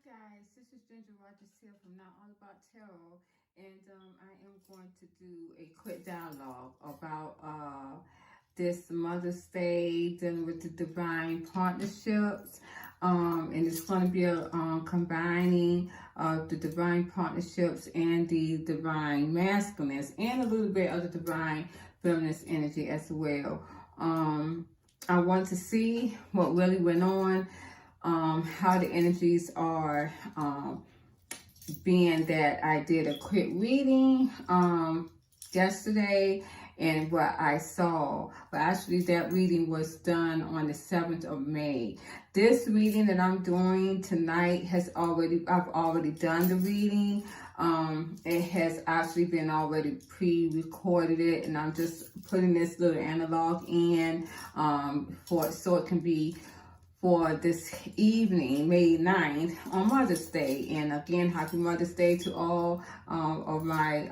guys, this is Ginger Rogers here from Not All About Tarot, and I am going to do a quick dialogue about this Mother's Day, dealing with the divine partnerships, and it's going to be a combining of the divine partnerships and the divine masculines, and a little bit of the divine feminist energy as well. I want to see what really went on. How the energies are, being that I did a quick reading yesterday and what I saw. But actually that reading was done on the 7th of May. This reading that I'm doing tonight I've already done the reading. It has actually been already pre-recorded it, and I'm just putting this little analog in so it can be for this evening, May 9th, on Mother's Day. And again, happy Mother's Day to all of my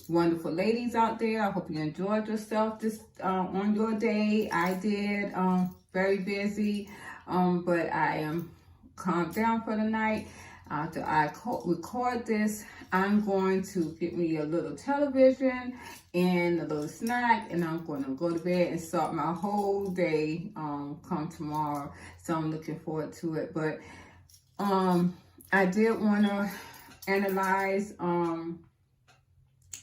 wonderful ladies out there. I hope you enjoyed yourself this on your day. I did. Very busy, but I am calmed down for the night. After I record this, I'm going to get me a little television and a little snack, and I'm going to go to bed and start my whole day come tomorrow. So I'm looking forward to it. But I did want to analyze on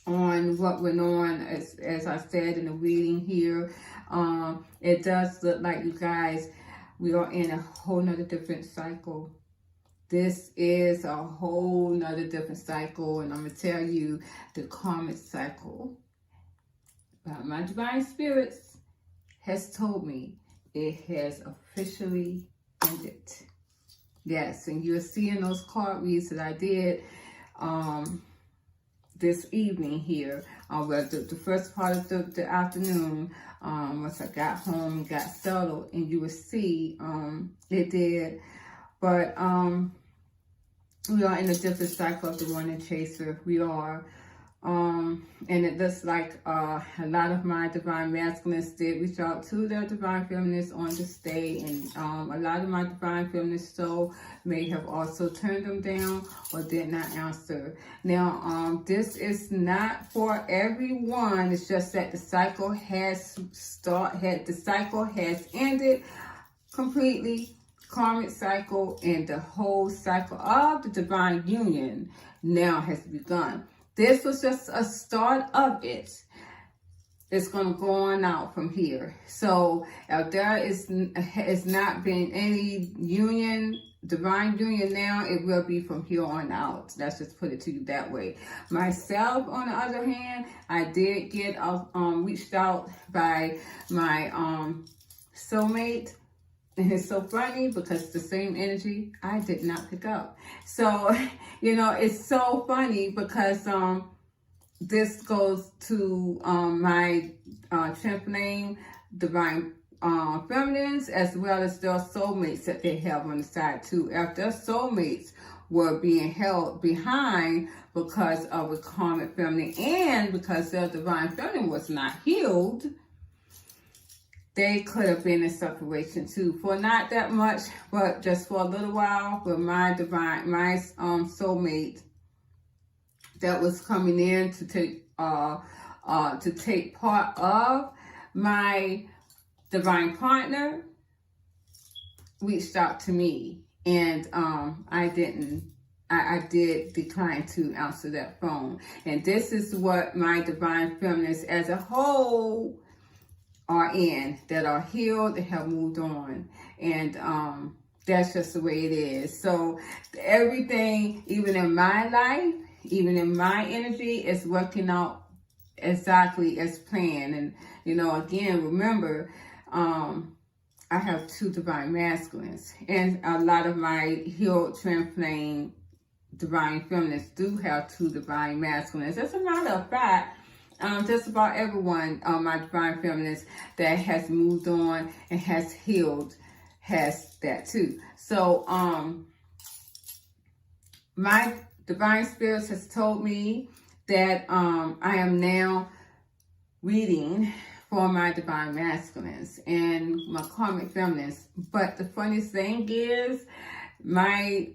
what went on, as I said in the reading here. It does look like, you guys, we are in a whole nother different cycle. This is a whole nother different cycle, and I'm going to tell you the karmic cycle. My divine spirits has told me it has officially ended. Yes, and you're seeing those card reads that I did this evening here. The first part of the afternoon, once I got home and got settled, and you will see it did. But we are in a different cycle of the running chaser. We are. And it looks like a lot of my divine masculines did reach out to their divine feminists on this day. And a lot of my divine feminists may have also turned them down or did not answer. Now, this is not for everyone. It's just that the cycle has ended completely. Karmic cycle, and the whole cycle of the divine union now has begun. This was just a start of it. It's going to go on out from here. So if there has not been any union, divine union now, it will be from here on out. Let's just put it to you that way. Myself, on the other hand, I did get reached out by my soulmate. And it's so funny because it's the same energy I did not pick up. So, it's so funny because this goes to my twin flame, divine feminines, as well as their soulmates that they have on the side too. If their soulmates were being held behind because of a karmic feminine, and because their divine feminine was not healed, they could have been in separation too, for not that much, but just for a little while. With my soulmate that was coming in to take part of my divine partner reached out to me, and I did decline to answer that phone. And this is what my divine feminists as a whole are in, that are healed, that have moved on. And that's just the way it is. So everything, even in my life, even in my energy, is working out exactly as planned. And, again, remember, I have two divine masculines. And a lot of my healed twin flame divine feminists do have two divine masculines. As a matter of fact, just about everyone, my divine feminist that has moved on and has healed, has that too. So, my divine spirits has told me that I am now reading for my divine masculines and my karmic feminists. But the funniest thing is My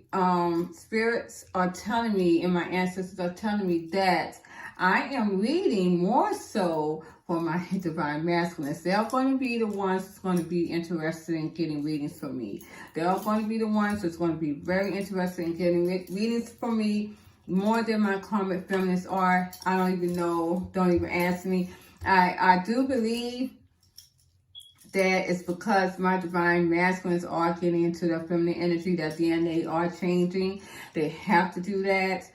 spirits are telling me, and my ancestors are telling me that I am reading more so for my divine masculines. They're going to be the ones that's going to be interested in getting readings from me. They're going to be the ones that's going to be very interested in getting readings from me more than my karmic feminists are. I don't even know. Don't even ask me. I do believe that it's because my divine masculines are getting into their feminine energy, that DNA are changing. They have to do that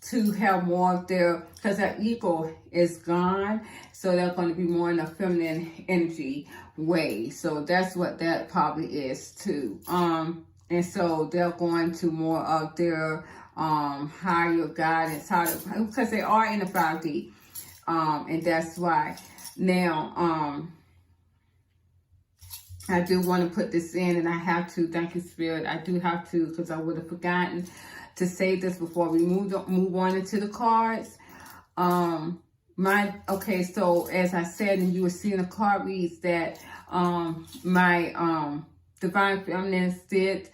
to have more of their, because their ego is gone. So they're going to be more in a feminine energy way. So that's what that probably is too. And so they're going to more of their higher guidance, because they are in the 5D. And that's why. Now, I do want to put this in, and I have to, thank you, Spirit. I do have to, because I would have forgotten to say this before we move on into the cards. Okay, so as I said, and you were seeing the card reads that my divine feminines did,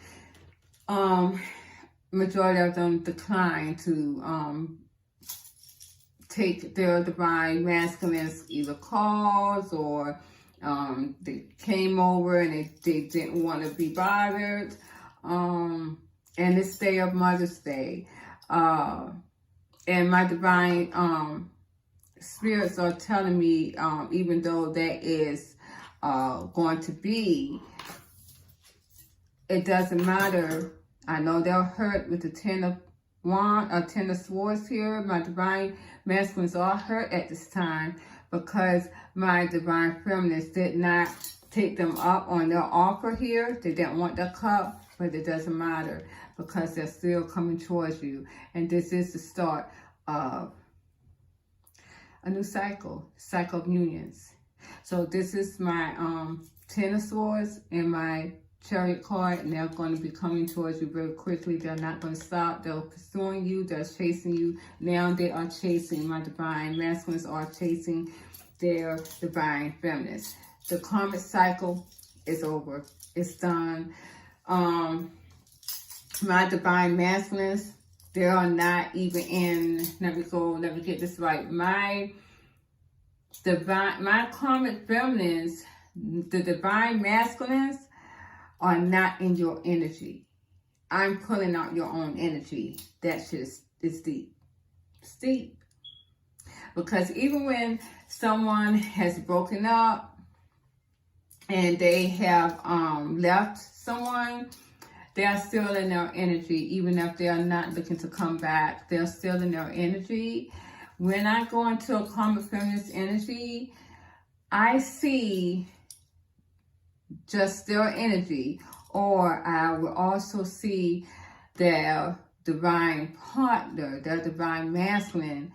majority of them declined to take their divine masculines either calls or they came over and they didn't want to be bothered. And this day of Mother's Day. And my divine spirits are telling me, even though that is going to be, it doesn't matter. I know they're hurt with the Ten of Swords here. My divine masculines are hurt at this time because my divine feminines did not take them up on their offer here. They didn't want the cup, but it doesn't matter because they're still coming towards you. And this is the start of a new cycle of unions. So this is my Ten of Swords and my Chariot card, and they're going to be coming towards you very quickly. They're not going to stop. They're pursuing you. They're chasing you. Now they are chasing. My divine masculines are chasing their divine feminines. The karmic cycle is over. It's done. My divine masculines, they are not even in, let me get this right. My karmic feminines, the divine masculines, are not in your energy. I'm pulling out your own energy. That shit is deep. It's deep. Because even when someone has broken up and they have left someone, they are still in their energy. Even if they are not looking to come back, they're still in their energy. When I go into a karmic feminist energy, I see just their energy, or I will also see their divine partner, their divine masculine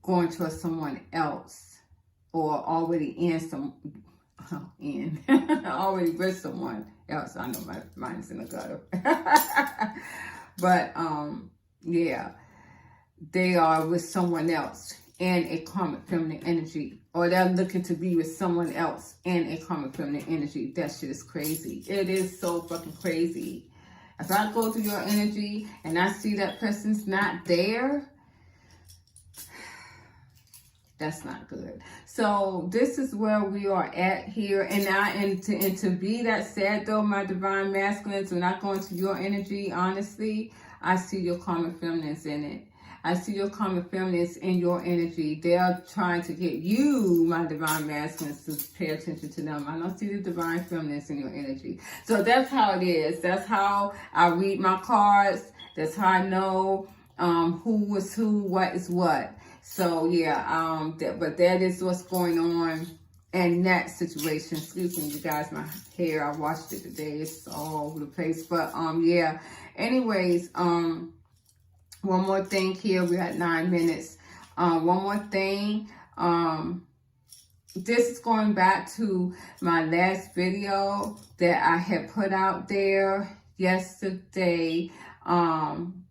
going to someone else, or already already with someone else. I know my mind's in the gutter. But yeah, they are with someone else in a karmic feminine energy, or they're looking to be with someone else in a karmic feminine energy. That shit is crazy. It is so fucking crazy. If I go through your energy and I see that person's not there, that's not good. So this is where we are at here. And to be that sad though, my divine masculines, when I go into your energy, honestly, I see your karmic feminines in it. I see your karmic feminines in your energy. They are trying to get you, my divine masculines, to pay attention to them. I don't see the divine feminines in your energy. So that's how it is. That's how I read my cards. That's how I know who is who, what is what. So yeah, but that is what's going on in that situation. Excuse me, you guys, my hair, I washed it today. It's all over the place. But yeah. Anyways, one more thing here. We had 9 minutes. One more thing. This is going back to my last video that I had put out there yesterday.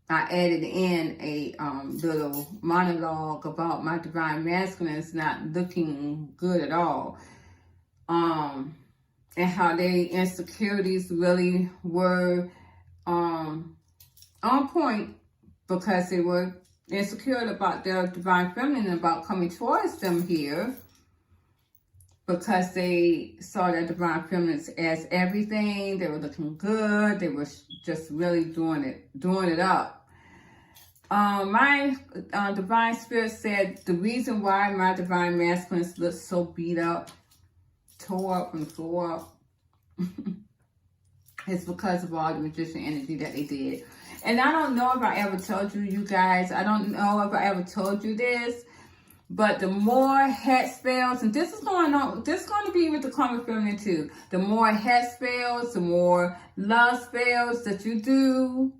I added in a little monologue about my divine masculines not looking good at all. and how their insecurities really were on point, because they were insecure about their divine feminine, about coming towards them here, because they saw their divine feminine as everything. They were looking good. They were just really doing it up. My divine spirit said the reason why my divine masculines look so beat up, tore up and tore up, is because of all the magician energy that they did. And I don't know if I ever told you guys, I don't know if I ever told you this, but the more head spells, and this is going to be with the karmic feminine too, the more head spells, the more love spells that you do,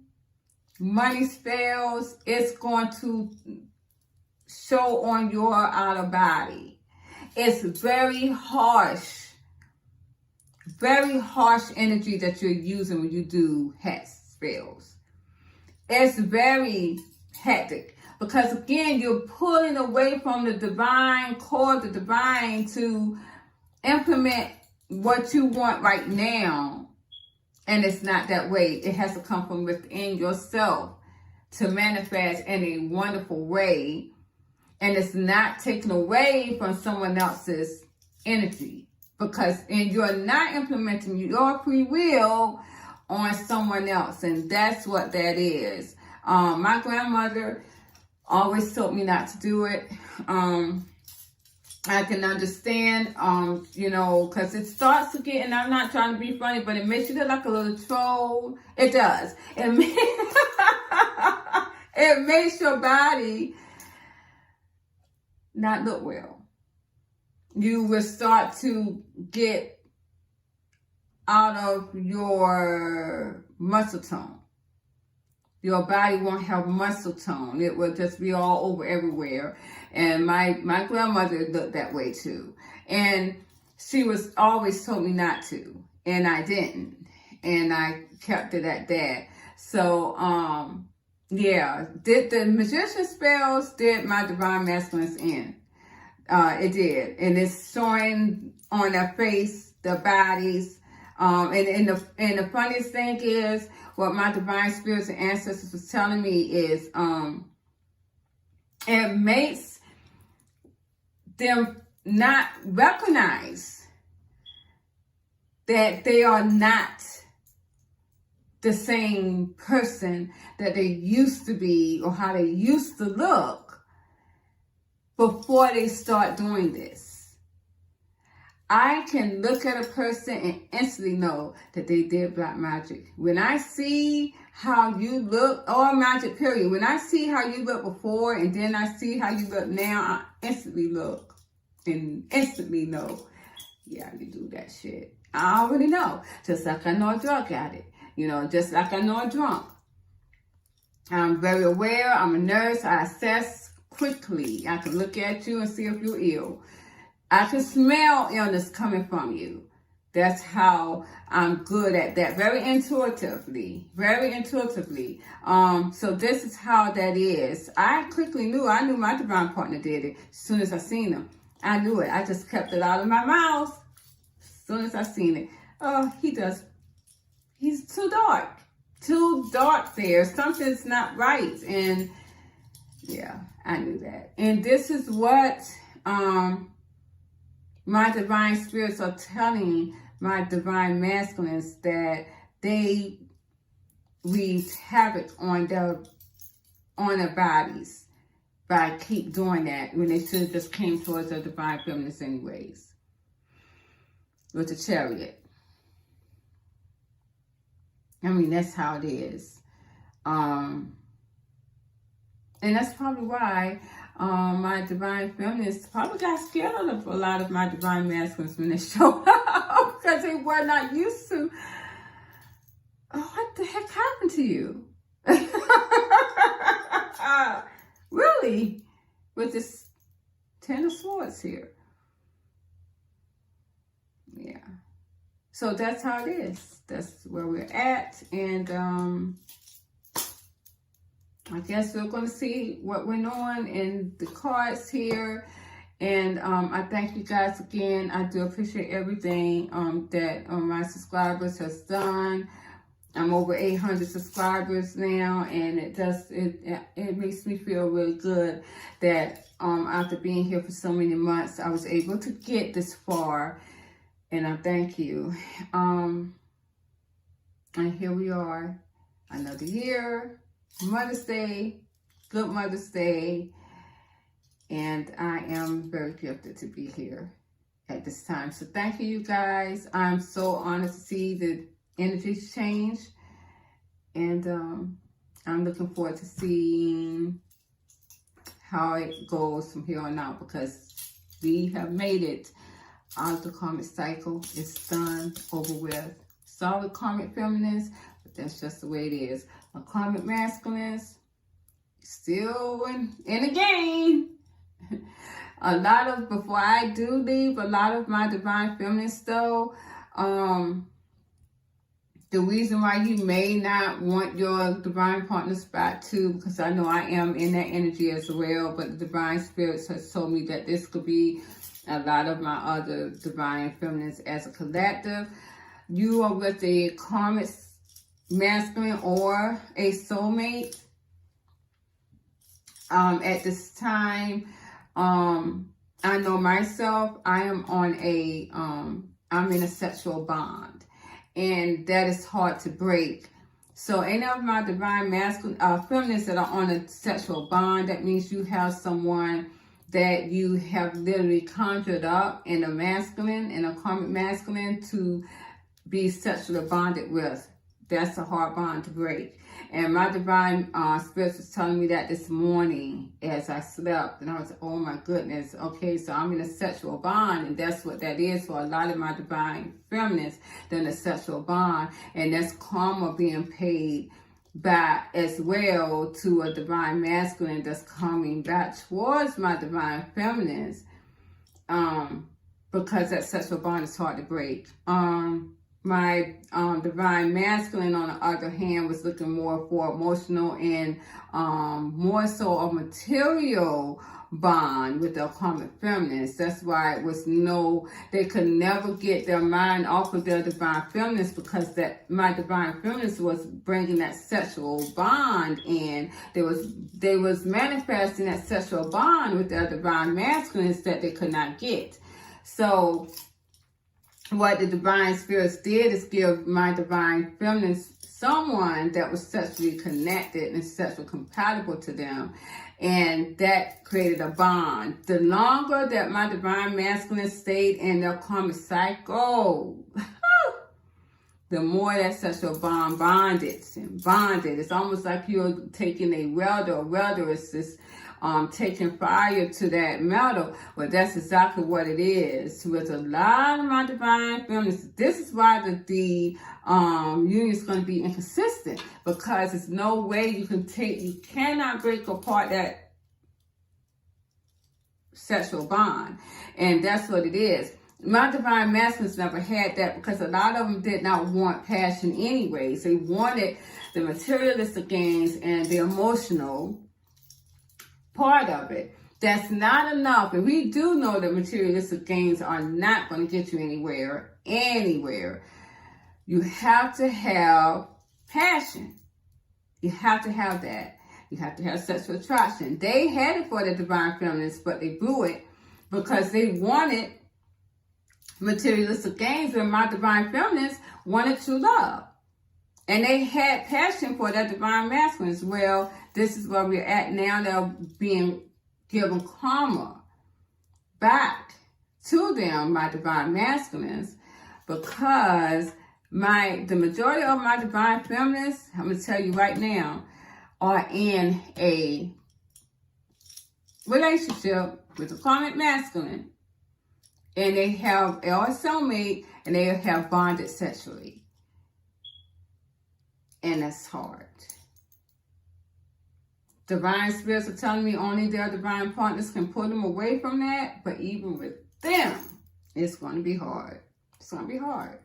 money spells, it's going to show on your outer body. It's very harsh energy that you're using when you do head spells. It's very hectic, because again, you're pulling away from the divine core, the divine, to implement what you want right now. And it's not that way. It has to come from within yourself to manifest in a wonderful way. And it's not taken away from someone else's energy, because you're not implementing your free will on someone else. And that's what that is. My grandmother always told me not to do it. I can understand, because it starts to get, and I'm not trying to be funny, but it makes you look like a little troll. It does. It makes your body not look well. You will start to get out of your muscle tone. Your body won't have muscle tone. It will just be all over everywhere. And my grandmother looked that way too. And she was always told me not to. And I didn't. And I kept it at that. So, yeah. Did the magician spells did my divine masculines in. It did. And it's showing on their face, their bodies. And the funniest thing is, what my divine spirits and ancestors was telling me is, it makes them not recognize that they are not the same person that they used to be, or how they used to look before they start doing this. I can look at a person and instantly know that they did black magic. When I see how you look, or magic period, when I see how you look before and then I see how you look now, I instantly look and instantly know, yeah, you do that shit. I already know. Just like I know a drug addict. Just like I know a drunk. I'm very aware. I'm a nurse. I assess quickly. I can look at you and see if you're ill. I can smell illness coming from you. That's how I'm good at that. Very intuitively. So this is how that is. I quickly knew. I knew my divine partner did it as soon as I seen him. I knew it. I just kept it out of my mouth as soon as I seen it. Oh, he does. He's too dark. Too dark there. Something's not right. And yeah, I knew that. And this is what my divine spirits are telling my divine masculines, that they wreaked havoc on their bodies by keep doing that, when they should have just came towards their divine feminines anyways. With the Chariot. I mean, that's how it is. And that's probably why my divine feminists probably got scared of a lot of my divine masculines when they showed up, because they were not used to. Oh, what the heck happened to you? Really? With this Ten of Swords here. Yeah. So that's how it is. That's where we're at. And I guess we're going to see what went on in the cards here. And I thank you guys again. I do appreciate everything that my subscribers has done. I'm over 800 subscribers now, and it makes me feel really good that after being here for so many months, I was able to get this far, and I thank you. And here we are, another year, Mother's Day, good Mother's Day, and I am very gifted to be here at this time. So thank you, you guys. I'm so honored to see the energies change, and I'm looking forward to seeing how it goes from here on out, because we have made it out of the karmic cycle. It's done, over with. Solid karmic feminines, but that's just the way it is. A karmic masculines, still in the game. Before I do leave, a lot of my divine feminines though, the reason why you may not want your divine partner back too, because I know I am in that energy as well, but the divine spirits has told me that this could be a lot of my other divine feminines as a collective. You are with a karmic masculine or a soulmate at this time. I know myself, I am on I'm in a sexual bond, and that is hard to break. So any of my divine masculine feminists that are on a sexual bond, that means you have someone that you have literally conjured up in a masculine, in a karmic masculine, to be sexually bonded with. That's a hard bond to break. And my divine spirits was telling me that this morning as I slept, and I was, oh my goodness, okay, so I'm in a sexual bond, and that's what that is for a lot of my divine feminists, than a sexual bond, and that's karma being paid back as well to a divine masculine that's coming back towards my divine feminines, because that sexual bond is hard to break. My divine masculine, on the other hand, was looking more for emotional and more so a material bond with their karmic feminists. That's why it was they could never get their mind off of their divine feminists, because that my divine feminist was bringing that sexual bond in. They was manifesting that sexual bond with their divine masculines that they could not get. So what the divine spirits did is give my divine feminines someone that was sexually connected and sexually compatible to them, and that created a bond. The longer that my divine masculine stayed in their karmic cycle, the more that sexual bond bonded. It's almost like you're taking a welder. A welder is this taking fire to that metal. Well, that's exactly what it is with a lot of my divine feminists. This is why the union is going to be inconsistent, because there's no way you cannot break apart that sexual bond. And that's what it is. My divine masculines never had that, because a lot of them did not want passion anyways. They wanted the materialistic gains and the emotional part of it. That's not enough. And we do know that materialistic gains are not going to get you anywhere. You have to have passion. You have to have that. You have to have sexual attraction. They had it for the divine feminists, but they blew it because they wanted materialistic gains, and my divine feminists wanted true love. And they had passion for that divine masculines. Well, this is where we're at now. They're being given karma back to them, my divine masculines, because the majority of my divine feminists, I'm going to tell you right now, are in a relationship with a karmic masculine. And they have a soulmate, and they have bonded sexually. And that's hard. Divine spirits are telling me only their divine partners can pull them away from that. But even with them, it's going to be hard. It's going to be hard.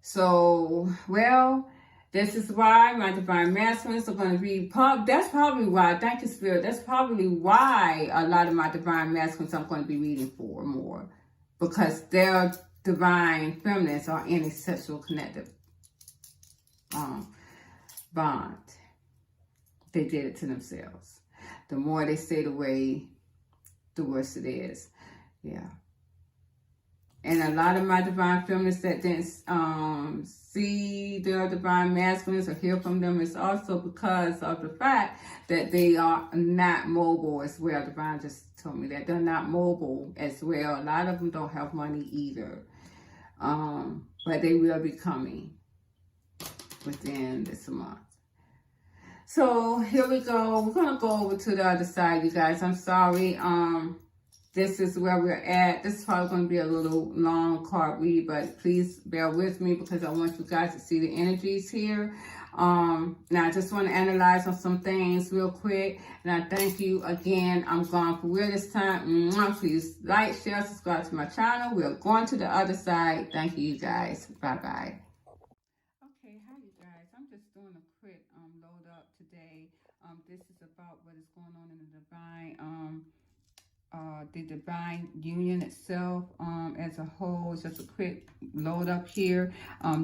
So, well, This is why my divine masculines are going to be, that's probably why, thank you, Spirit, that's probably why a lot of my divine masculines I'm going to be reading for more. Because their divine feminines are in a sexual connective bond. They did it to themselves. The more they stayed away, the worse it is. Yeah. And a lot of my divine feminines that didn't see their divine masculines or hear from them is also because of the fact that they are not mobile as well. Divine just told me that they're not mobile as well. A lot of them don't have money either. But they will be coming within this month. So here we go. We're going to go over to the other side, you guys. I'm sorry. This is where we're at. This is probably going to be a little long card read, but please bear with me because I want you guys to see the energies here. Now, I just want to analyze on some things real quick. And I thank you again. I'm gone for real this time. Please like, share, subscribe to my channel. We're going to the other side. Thank you, guys. Bye-bye. Okay, hi, you guys. I'm just doing a quick load up today. This is about what is going on in the divine union itself as a whole. Just a quick load up here.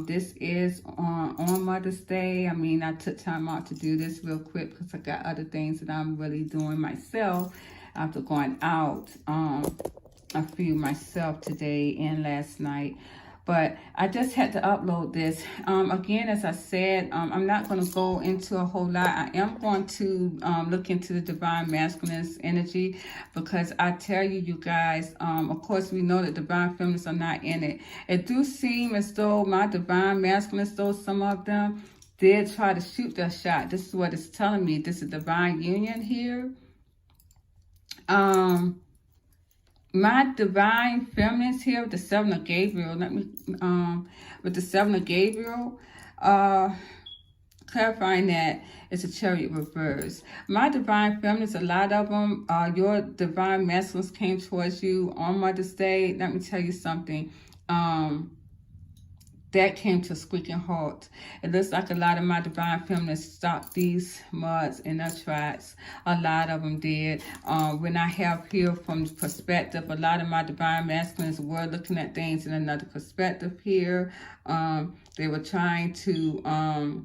This is on Mother's Day. I mean, I took time out to do this real quick because I got other things that I'm really doing myself after going out a few myself today and last night. But I just had to upload this. Again, as I said, I'm not going to go into a whole lot. I am going to look into the divine masculine's energy because I tell you, you guys, of course, we know that divine feminines are not in it. It do seem as though my divine masculines, though some of them did try to shoot their shot. This is what it's telling me. This is divine union here. My divine feminines here with the Seven of Gabriel. Let me, with the Seven of Gabriel, clarifying that it's a Chariot reverse. My divine feminines, a lot of them, your divine masculines came towards you on Mother's Day. Let me tell you something. That came to a squeaking halt. It looks like a lot of my divine feminines stopped these muds in their tracks. A lot of them did. When I have here from the perspective, a lot of my divine masculines were looking at things in another perspective here. They were trying to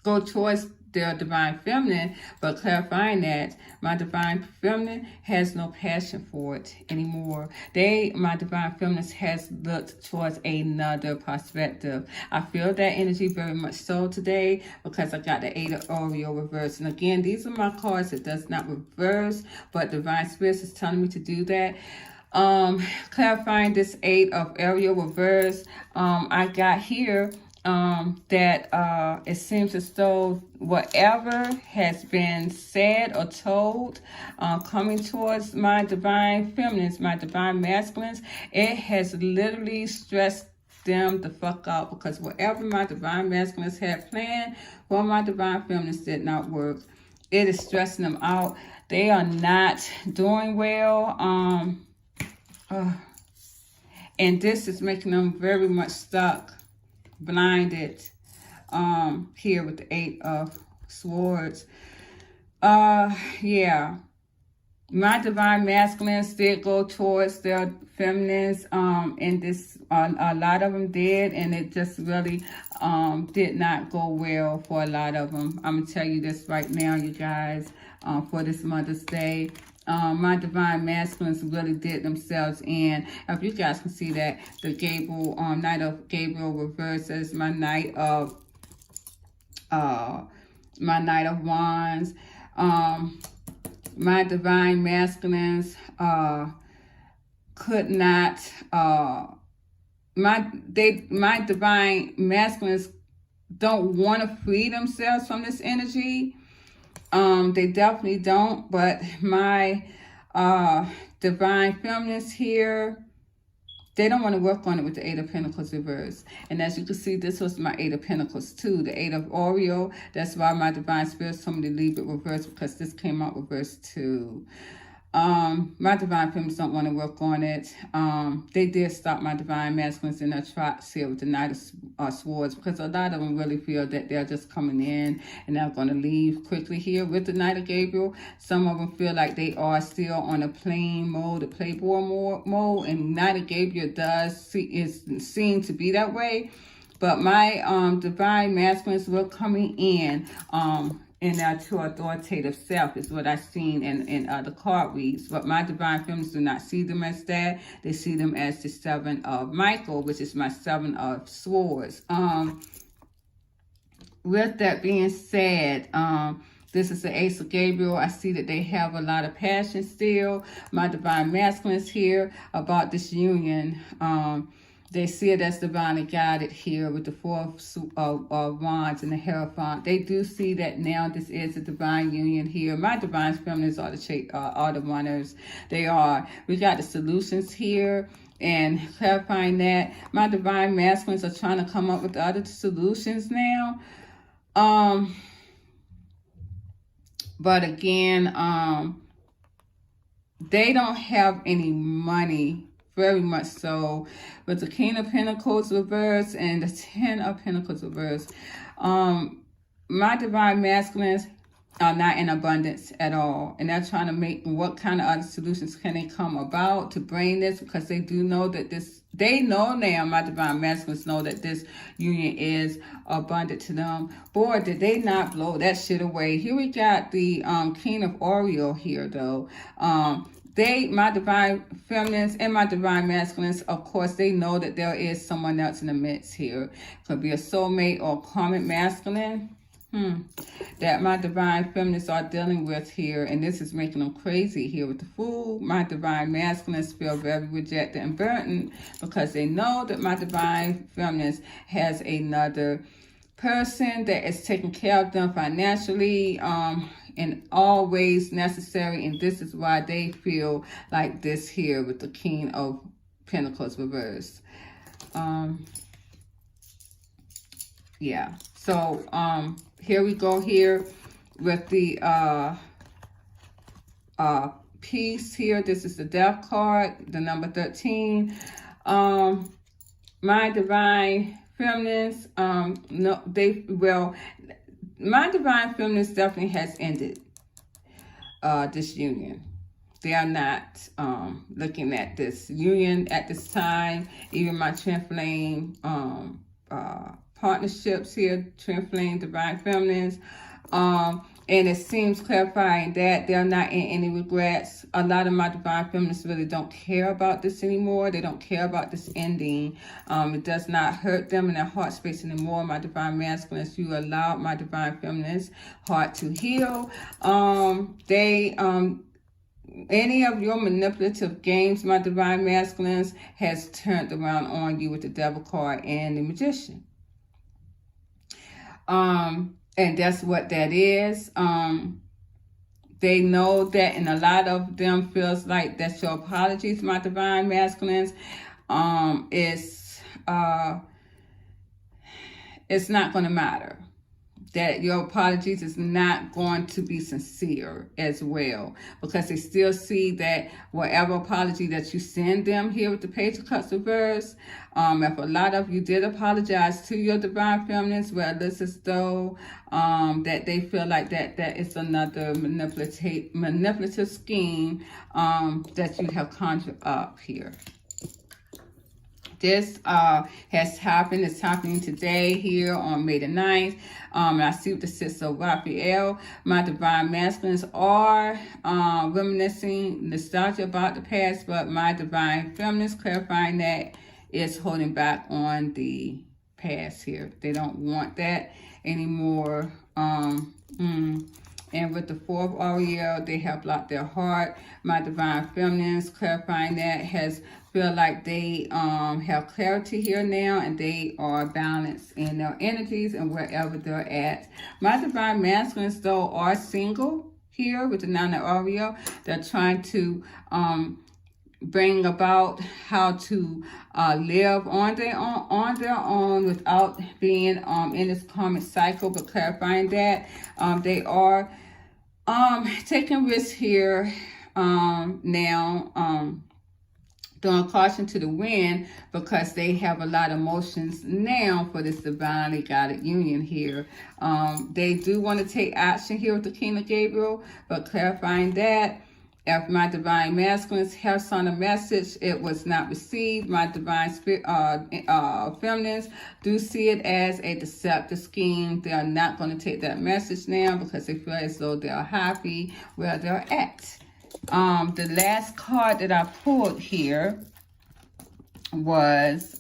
go towards their divine feminine, but clarifying that my divine feminine has no passion for it anymore. My divine feminines has looked towards another perspective. I feel that energy very much so today because I got the Eight of Oreo reverse. And again, these are my cards. It does not reverse, but divine spirits is telling me to do that. Clarifying this Eight of Oreo reverse, I got here that it seems as though whatever has been said or told coming towards my divine feminines, my divine masculines, it has literally stressed them the fuck out because whatever my divine masculines had planned for my divine feminines did not work. It is stressing them out. They are not doing well. And this is making them very much stuck, blinded here with the Eight of Swords. Yeah, my divine masculines did go towards their feminines in this, a lot of them did, and it just really did not go well for a lot of them. I'm gonna tell you this right now, you guys, for this Mother's Day. My divine masculines really did themselves in. If you guys can see that, the Gabriel, Knight of Gabriel reverses my Knight of Wands. My divine masculines could not. My divine masculines don't want to free themselves from this energy. They definitely don't, but my divine feminines here, they don't want to work on it with the Eight of Pentacles reverse. And as you can see, this was my Eight of Pentacles too, the Eight of Oreo. That's why my divine spirits told me to leave it reversed because this came out reversed too. My divine feminines don't want to work on it. They did stop my divine masculines in their tracks here with the Knight of Swords, because a lot of them really feel that they're just coming in and they're going to leave quickly here with the Knight of Gabriel. Some of them feel like they are still on a playing mode, a playboy mode, and Knight of Gabriel is seen to be that way. But my divine masculines were coming in their true authoritative self is what I've seen in the card reads. But my divine feminines do not see them as that. They see them as the 7 of Michael, which is my 7 of Swords. With that being said, this is the Ace of Gabriel. I see that they have a lot of passion still. My divine masculines here about this union. They see it as divinely guided here with the 4 of Wands and the Hierophant. They do see that now this is a divine union here. My divine feminines are the runners. They are. We got the solutions here. And clarifying that, my divine masculines are trying to come up with other solutions now. But again, they don't have any money. Very much so. With the King of Pentacles reversed and the 10 of Pentacles reversed. My divine masculines are not in abundance at all. And they're trying to make what kind of other solutions can they come about to bring this, because they do know that they know now, my divine masculines know that this union is abundant to them. Boy, did they not blow that shit away. Here we got the King of Oriole here, though. My divine feminines and my divine masculines, of course, they know that there is someone else in the midst here. Could be a soulmate or a karmic masculine that my divine feminists are dealing with here. And this is making them crazy here with the Fool. My divine masculines feel very rejected and burdened because they know that my divine feminist has another person that is taking care of them financially, in all ways necessary, and this is why they feel like this here with the King of Pentacles reversed. Yeah, so here we go here with the Peace here. This is the Death card, the number 13. My divine feminists, my divine feminist definitely has ended this union. They are not looking at this union at this time. Even my twin flame partnerships here, twin flame divine feminines. And it seems clarifying that they're not in any regrets. A lot of my divine feminists really don't care about this anymore. They don't care about this ending. It does not hurt them in their heart space anymore. My divine masculines, you allowed my divine feminist heart to heal. Any of your manipulative games, my divine masculines, has turned around on you with the Devil card and the Magician. And that's what that is. They know that, and a lot of them feels like that's your apologies, my divine masculines. It's not going to matter. That your apologies is not going to be sincere as well, because they still see that whatever apology that you send them here with the Page of Cups reverse, if a lot of you did apologize to your divine feminines, well, this is though that they feel like that is another manipulative scheme that you have conjured up here. This has happened. It's happening today here on May the 9th. And I see with the 6 of Raphael. My divine masculines are reminiscing nostalgia about the past, but my divine feminines clarifying that is holding back on the past here. They don't want that anymore. And with the 4 of Oriole, they have blocked their heart. My divine feminines clarifying that feel like they have clarity here now, and they are balanced in their energies and wherever they're at. My divine masculines, though, are single here with the 9 of Oriole. They're trying to bring about how to live on their own without being in this karmic cycle, but clarifying that they are taking risks here throwing caution to the wind because they have a lot of emotions now for this divinely guided union here. They do want to take action here with the King of Gabriel, but clarifying that if my divine masculines have sent a message, it was not received. My divine spirit, feminines do see it as a deceptive scheme. They are not going to take that message now because they feel as though they are happy where they're at. The last card that I pulled here was,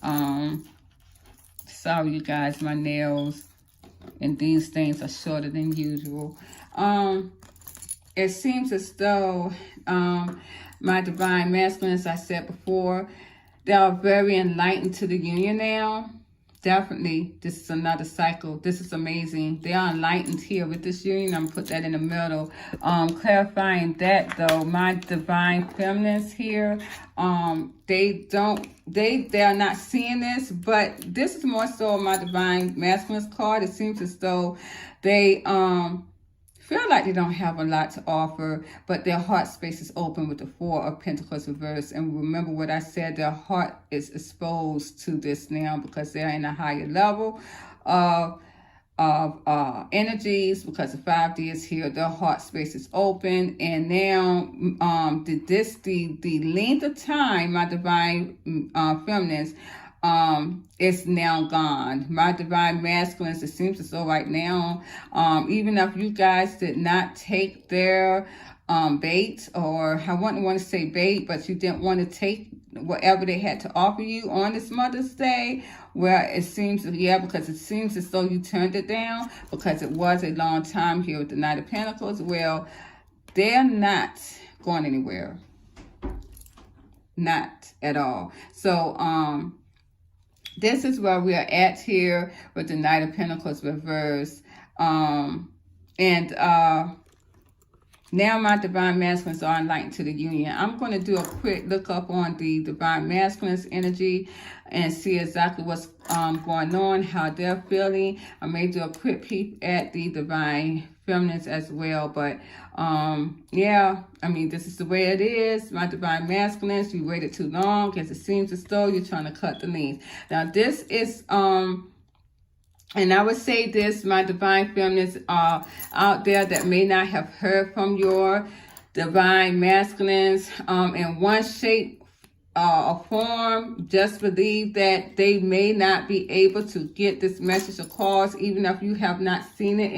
sorry you guys, my nails and these things are shorter than usual. It seems as though my divine masculine, as I said before, they are very enlightened to the union now. Definitely, this is another cycle. This is amazing. They are enlightened here with this union. I'm going to put that in the middle. Clarifying that, though, my divine feminines here, they are not seeing this, but this is more so my divine masculine's card. It seems as though they feel like they don't have a lot to offer, but their heart space is open with the Four of Pentacles reversed. And remember what I said, their heart is exposed to this now because they're in a higher level of energies, because the 5D is here. Their heart space is open, and now the length of time my divine feminines it's now gone. My divine masculines, it seems as though right now, even if you guys did not take their bait, or I wouldn't want to say bait, but you didn't want to take whatever they had to offer you on this Mother's Day, where it seems, because it seems as though you turned it down because it was a long time here with the Knight of Pentacles. Well, they're not going anywhere. Not at all. So, this is where we are at here with the Knight of Pentacles reversed. Now my divine masculines are enlightened to the union. I'm going to do a quick look up on the divine masculines energy and see exactly what's going on, how they're feeling. I may do a quick peek at the divine feminines as well. But yeah, I mean, this is the way it is. My divine masculines, you waited too long because it seems as though you're trying to cut the length. Now this is and I would say this, my divine feminines are out there that may not have heard from your divine masculines in one shape or form. Just believe that they may not be able to get this message across, even if you have not seen it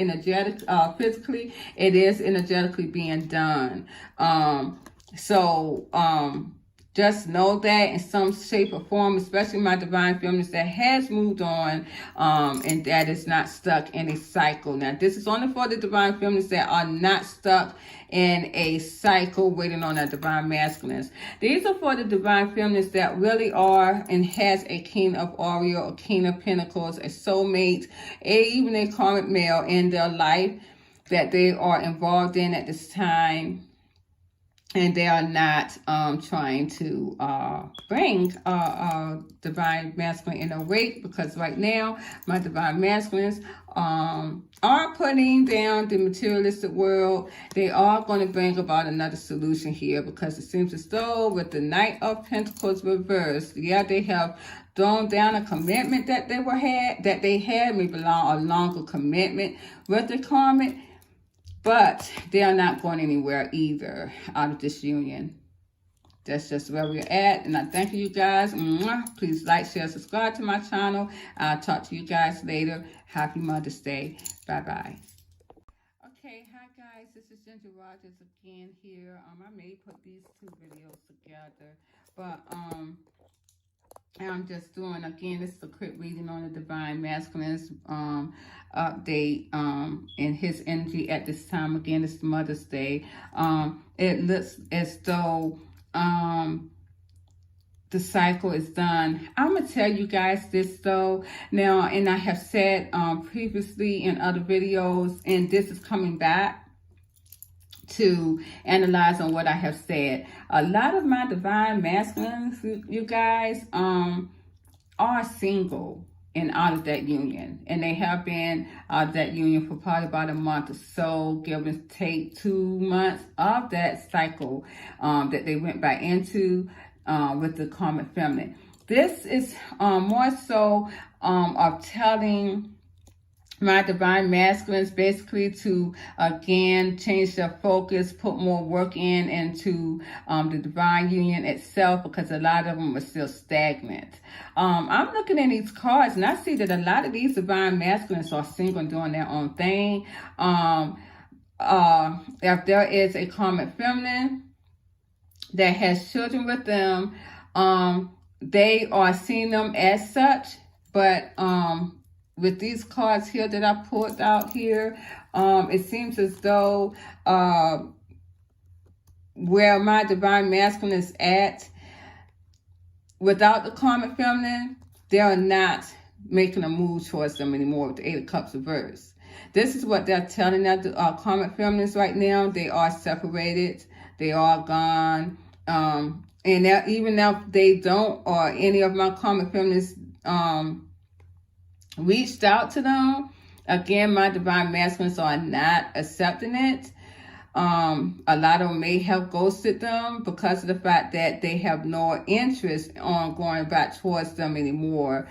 physically. It is energetically being done. Just know that in some shape or form, especially my divine feminines that has moved on and that is not stuck in a cycle. Now, this is only for the divine feminines that are not stuck in a cycle waiting on a divine masculines. These are for the divine feminines that really are and has a King of Oriole, a King of Pentacles, a soulmate, even a karmic male in their life that they are involved in at this time. And they are not trying to bring divine masculine in a wake, because right now my divine masculines are putting down the materialistic world. They are going to bring about another solution here, because it seems as though with the Knight of Pentacles reversed, yeah, they have thrown down a commitment that they had, maybe a longer commitment with the karmic. But they are not going anywhere either out of this union. That's just where we're at. And I thank you guys. Please like, share, subscribe to my channel. I'll talk to you guys later. Happy Mother's Day. Bye-bye. Okay, hi guys. This is Ginger Rogers again here. I may put these two videos together. But I'm just doing, again, this is a quick reading on the divine masculines update and his energy at this time. Again, it's Mother's Day. It looks as though the cycle is done. I'm going to tell you guys this though now, and I have said previously in other videos, and this is coming back to analyze on what I have said. A lot of my divine masculines, you guys, are single. and out of that union. And they have been out of that union for probably about a month or so, give and take 2 months of that cycle that they went back into with the karmic feminine. This is more so of telling my divine masculines basically to again change their focus, put more work into the divine union itself, because a lot of them are still stagnant. I'm looking at these cards and I see that a lot of these divine masculines are single and doing their own thing. If there is a karmic feminine that has children with them, they are seeing them as such, but with these cards here that I pulled out here, it seems as though where my divine masculine is at, without the karmic feminine, they are not making a move towards them anymore with the Eight of Cups reverse. This is what they're telling the karmic feminines right now. They are separated. They are gone. And even if they don't, or any of my karmic feminists reached out to them, again, my divine masculines are not accepting it. A lot of them may have ghosted them because of the fact that they have no interest on going back towards them anymore.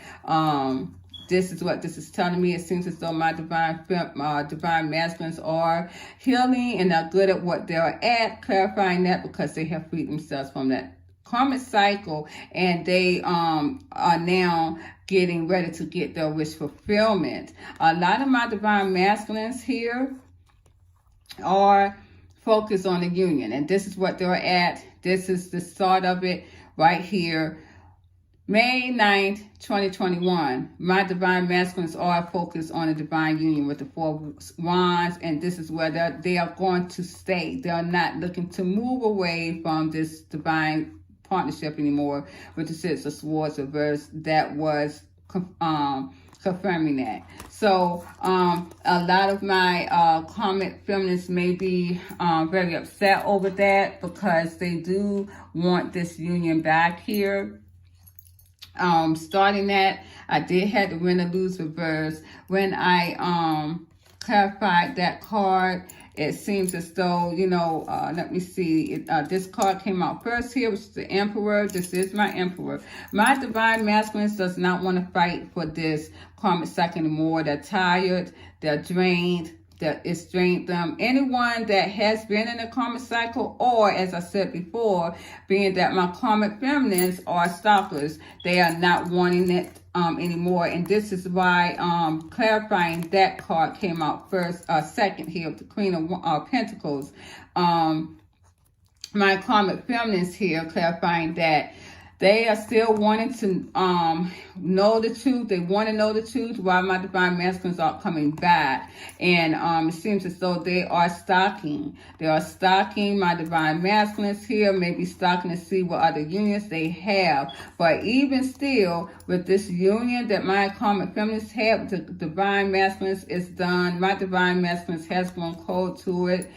This is what this is telling me. It seems as though my divine masculines are healing and are good at what they're at, clarifying that because they have freed themselves from that karmic cycle, and they are now getting ready to get their wish fulfillment. A lot of my divine masculines here are focused on the union, and this is what they're at. This is the start of it right here. May 9th, 2021, my divine masculines are focused on a divine union with the Four Wands, and this is where they are going to stay. They are not looking to move away from this divine partnership anymore with the Six of Swords reverse that was confirming that. So a lot of my karmic feminists may be very upset over that because they do want this union back here. Starting that, I did have the win or lose reverse. When I clarified that card, it seems as though, let me see, this card came out first here, which is the Emperor. This is my Emperor. My divine masculines does not want to fight for this karmic cycle anymore. They're tired, they're drained, that it's drained them. Anyone that has been in a karmic cycle, or as I said before, being that my karmic feminines are stalkers, they are not wanting it anymore. And this is why clarifying that card came out first, second here, the Queen of Pentacles. My karmic feminines here clarifying that they are still wanting to know the truth. They want to know the truth while my divine masculines are coming back. And it seems as though they are stalking. They are stalking my divine masculines here, maybe stalking to see what other unions they have. But even still, with this union that my karmic feminists have, the divine masculines is done. My divine masculines has gone cold to it.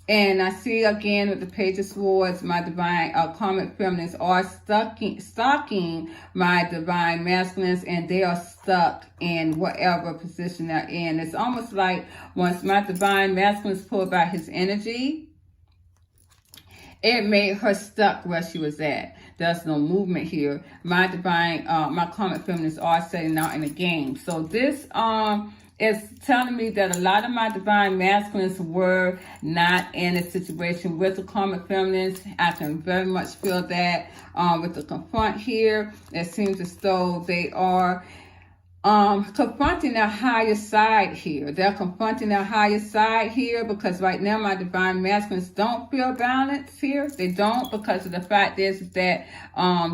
And I see again with the Page of Swords, my divine karmic feminines are stalking my divine masculines, and they are stuck in whatever position they're in. It's almost like once my divine masculines pulled back his energy, it made her stuck where she was at. There's no movement here. My divine, my karmic feminists are setting out in a game. So this it's telling me that a lot of my divine masculines were not in a situation with the karmic feminines. I can very much feel that with the confront here. It seems as though they are confronting their higher side here. They're confronting their higher side here because right now my divine masculines don't feel balanced here. They don't, because of the fact is that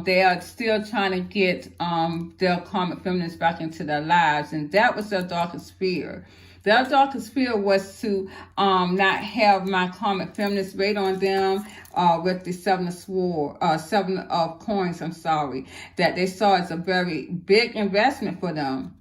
they are still trying to get their karmic feminines back into their lives, and that was their darkest fear. Their darkest fear was to not have my karmic feminists wait on them with the Seven of Coins, that they saw as a very big investment for them.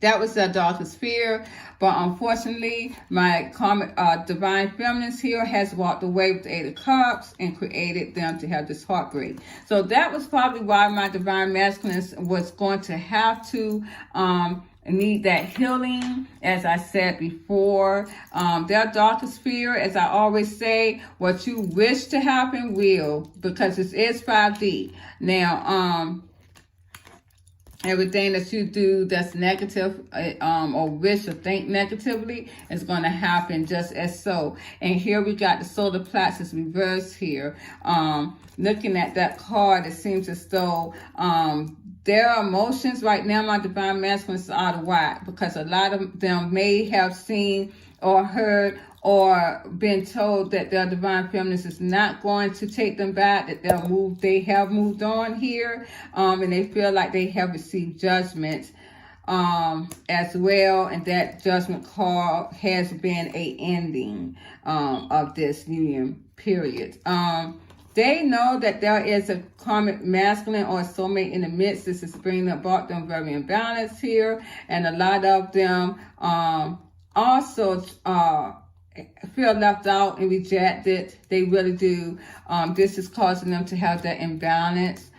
That was their darkest fear, but unfortunately, my karmic divine feminines here has walked away with the Eight of Cups and created them to have this heartbreak. So that was probably why my divine masculines was going to have to need that healing, as I said before. Their darkest fear, as I always say, what you wish to happen will, because this is 5D. Now, everything that you do that's negative or wish or think negatively is going to happen just as so. And here we got the solar plexus reversed here. Looking at that card, it seems as though their emotions right now, my divine masculines, are out of whack, because a lot of them may have seen or heard or been told that their divine feminines is not going to take them back, that they have moved on here, and they feel like they have received judgment as well, and that judgment call has been a ending of this union period. They know that there is a karmic masculine or a soulmate in the midst. This is bringing about them very imbalanced here, and a lot of them also feel left out and rejected. They really do. This is causing them to have that imbalance.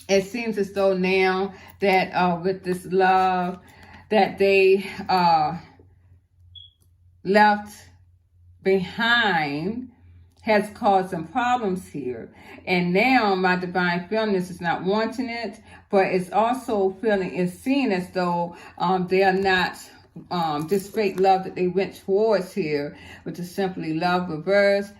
It seems as though now that with this love that they left behind has caused some problems here. And now my divine feminines is not wanting it, but it's also it's seen as though they are not this fake love that they went towards here, which is simply love reverse.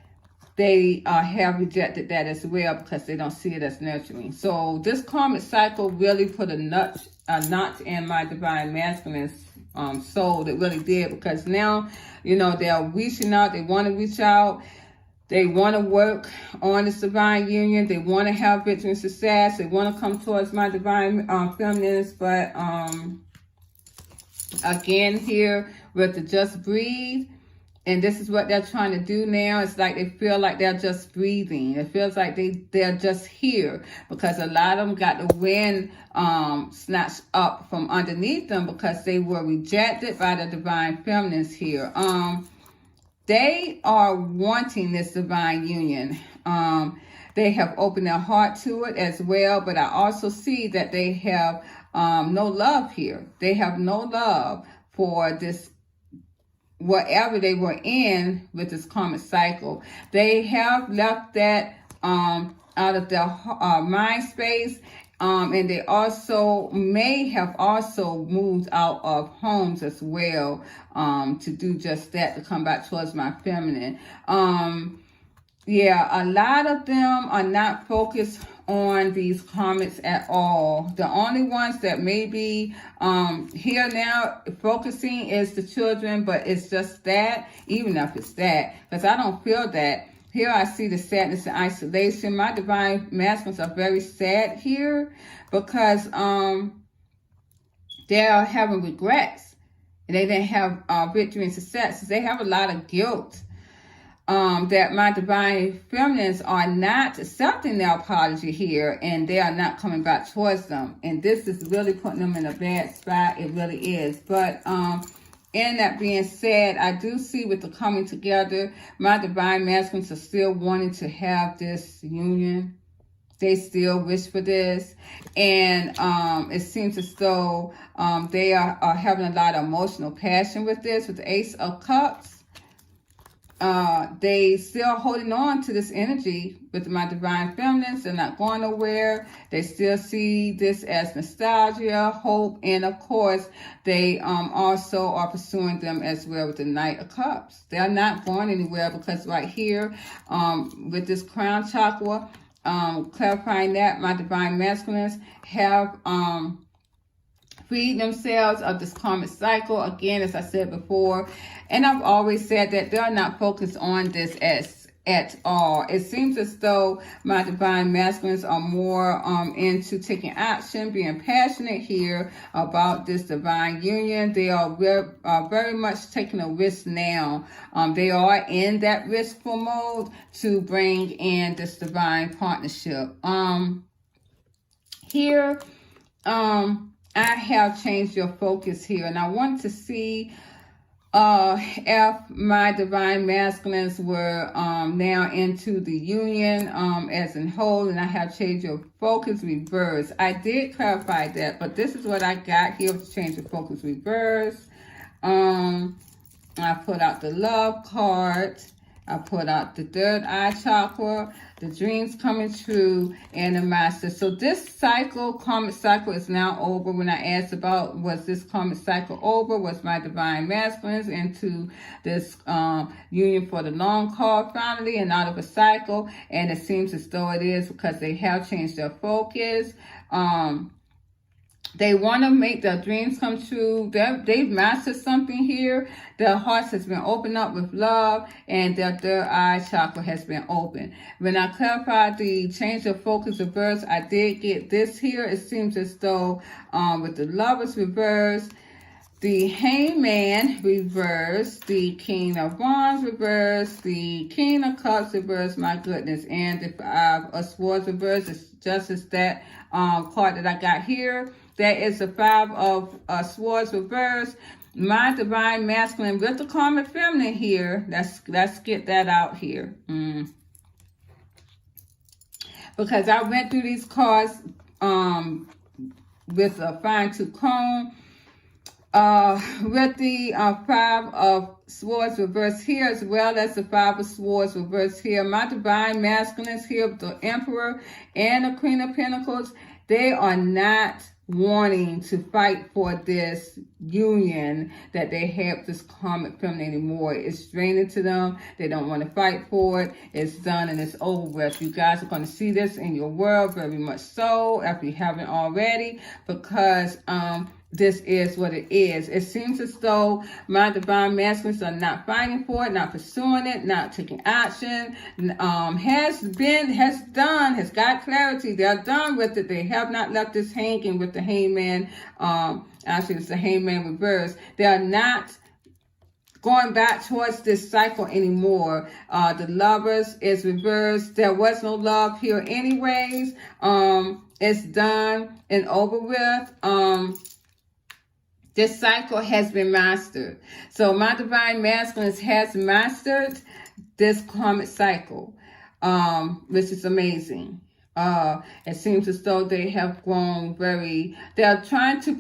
They have rejected that as well because they don't see it as nurturing. So this karmic cycle really put a notch in my divine masculine's soul. That really did, because now, you know, they're reaching out. They want to reach out. They want to work on this divine union. They want to have victory and success. They want to come towards my divine feminines. But again, here with the just breathe, and this is what they're trying to do now. It's like they feel like they're just breathing. It feels like they're just here, because a lot of them got the wind snatched up from underneath them because they were rejected by the divine feminines here. They are wanting this divine union. They have opened their heart to it as well, but I also see that they have no love here. They have no love for this, whatever they were in with this karmic cycle. They have left that out of their mind space. And they also may have also moved out of homes as well to do just that, to come back towards my feminine. Yeah, a lot of them are not focused on these karmics at all. The only ones that may be here now focusing is the children, but it's just that, even if it's that, because I don't feel that. Here I see the sadness and isolation. My divine masculines are very sad here because they are having regrets. And they didn't have victory and success. They have a lot of guilt that my divine feminines are not accepting their apology here, and they are not coming back towards them. And this is really putting them in a bad spot. It really is. But in that being said, I do see with the coming together, my divine masculines are still wanting to have this union. They still wish for this. And it seems as though they are having a lot of emotional passion with this, with the Ace of Cups. They still holding on to this energy with my divine feminines. They're not going nowhere. They still see this as nostalgia, hope, and of course, they also are pursuing them as well with the Knight of Cups. They're not going anywhere, because right here with this crown chakra, clarifying that my divine masculines have freed themselves of this karmic cycle. Again, as I said before, and I've always said that they're not focused on this at all. It seems as though my divine masculines are more into taking action, being passionate here about this divine union. They are very much taking a risk now. They are in that riskful mode to bring in this divine partnership. Here, I have changed your focus here, and I want to see if my divine masculines were now into the union as in whole, and I have changed your focus reverse. I did clarify that, but this is what I got here to change the focus reverse. I put out the love card. I put out the third eye chakra, the dreams coming true, and the master. So this cycle, karmic cycle, is now over. When I asked about, was this karmic cycle over? Was my divine masculines into this union for the long haul finally and out of a cycle? And it seems as though it is, because they have changed their focus. They want to make their dreams come true. They've mastered something here. Their hearts has been opened up with love, and their third eye chakra has been open. When I clarified the change of focus reverse, I did get this here. It seems as though with the lovers reverse, the hangman reverse, the king of wands reverse, the king of cups reverse, my goodness, and the five of swords reverse. It's just as that card that I got here. That is the five of swords reverse. My divine masculine with the karmic feminine here. Let's get that out here. Because I went through these cards with a fine-tooth comb. With the five of swords reverse here, as well as the five of swords reverse here. My divine masculines here with the emperor and the queen of pentacles, they are not wanting to fight for this union that they have, this karmic feminine, anymore. It's draining to them. They don't want to fight for it. It's done and it's over with. You guys are going to see this in your world very much so, if you haven't already, because this is what it is. It seems as though my divine masculines are not fighting for it, not pursuing it, not taking action. Has got clarity. They're done with it. They have not left this hanging with the hangman. Actually, it's the hangman reverse. They are not going back towards this cycle anymore. The lovers is reversed. There was no love here anyways. It's done and over with. This cycle has been mastered. So my divine masculines has mastered this karmic cycle, which is amazing. It seems as though they have grown they're trying to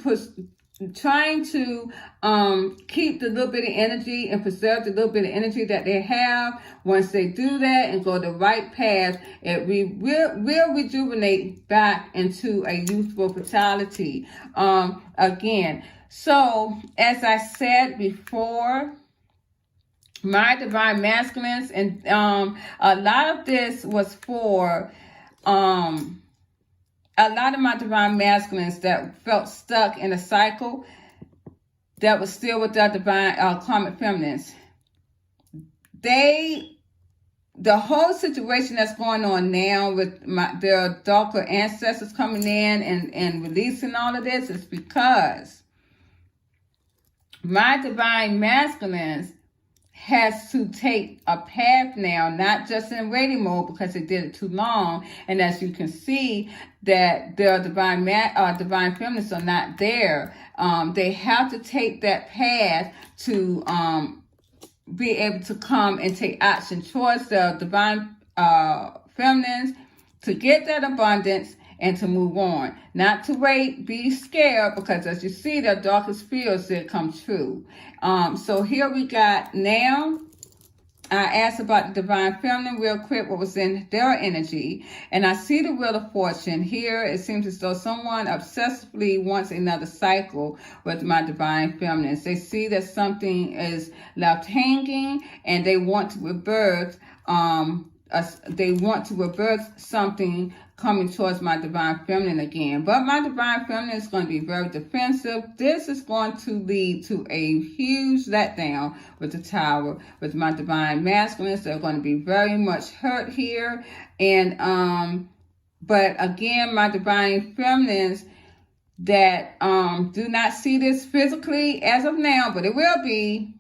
keep the little bit of energy and preserve the little bit of energy that they have. Once they do that and go the right path, it will rejuvenate back into a youthful vitality again. So, as I said before, my divine masculines, and a lot of this was for a lot of my divine masculines that felt stuck in a cycle that was still with their divine karmic feminines. The whole situation that's going on now with their darker ancestors coming in and releasing all of this is because my divine masculines has to take a path now, not just in waiting mode because they did it too long. And as you can see, that their divine feminists are not there. They have to take that path to be able to come and take action towards their divine feminines to get that abundance and to move on. Not to wait, be scared, because as you see, their darkest fears did come true. So here we got now, I asked about the divine feminine real quick, what was in their energy. And I see the Wheel of Fortune here. It seems as though someone obsessively wants another cycle with my divine feminines. They see that something is left hanging and they want to rebirth. Something coming towards my divine feminine again. But my divine feminine is going to be very defensive. This is going to lead to a huge letdown with the Tower. With my divine masculines, they're going to be very much hurt here. And but again, my divine feminines that do not see this physically as of now, but it will be.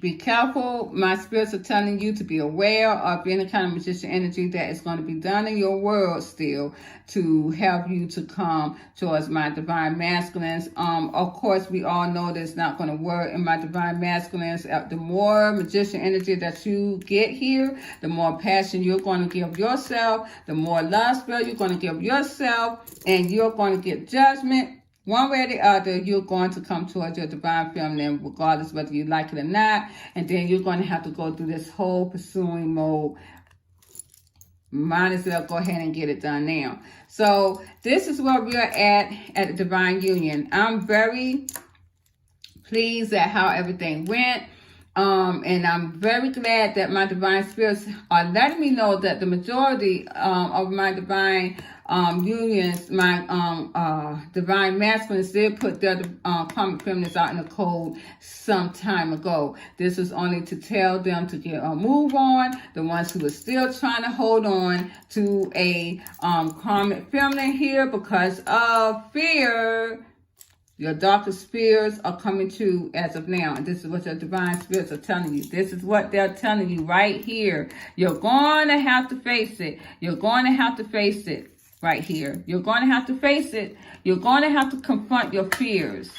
Be careful. My spirits are telling you to be aware of any kind of magician energy that is going to be done in your world still to help you to come towards my divine masculines. Of course, we all know that it's not going to work in my divine masculines. The more magician energy that you get here, the more passion you're going to give yourself, the more love spell you're going to give yourself, and you're going to get judgment. One way or the other, you're going to come towards your divine feminine, regardless whether you like it or not. And then you're going to have to go through this whole pursuing mode. Might as well go ahead and get it done now. So this is where we are at the Divine Union. I'm very pleased at how everything went. And I'm very glad that my divine spirits are letting me know that the majority of my divine unions, my divine masculines did put their karmic feminines out in the cold some time ago. This was only to tell them to get a move on. The ones who are still trying to hold on to a karmic feminine here because of fear. Your darkest spirits are coming true as of now. And this is what your divine spirits are telling you. This is what they're telling you right here. You're going to have to face it. You're going to have to face it right here. You're going to have to face it. You're going to have to confront your fears.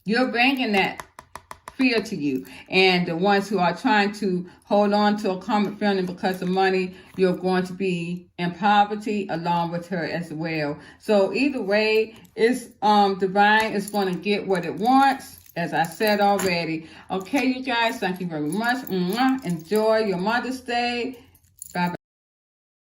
You're bringing that fear to you. And the ones who are trying to hold on to a karmic feeling because of money, you're going to be in poverty along with her as well. So either way, it's divine is going to get what it wants, as I said already. Okay, you guys, thank you very much. Enjoy your Mother's Day.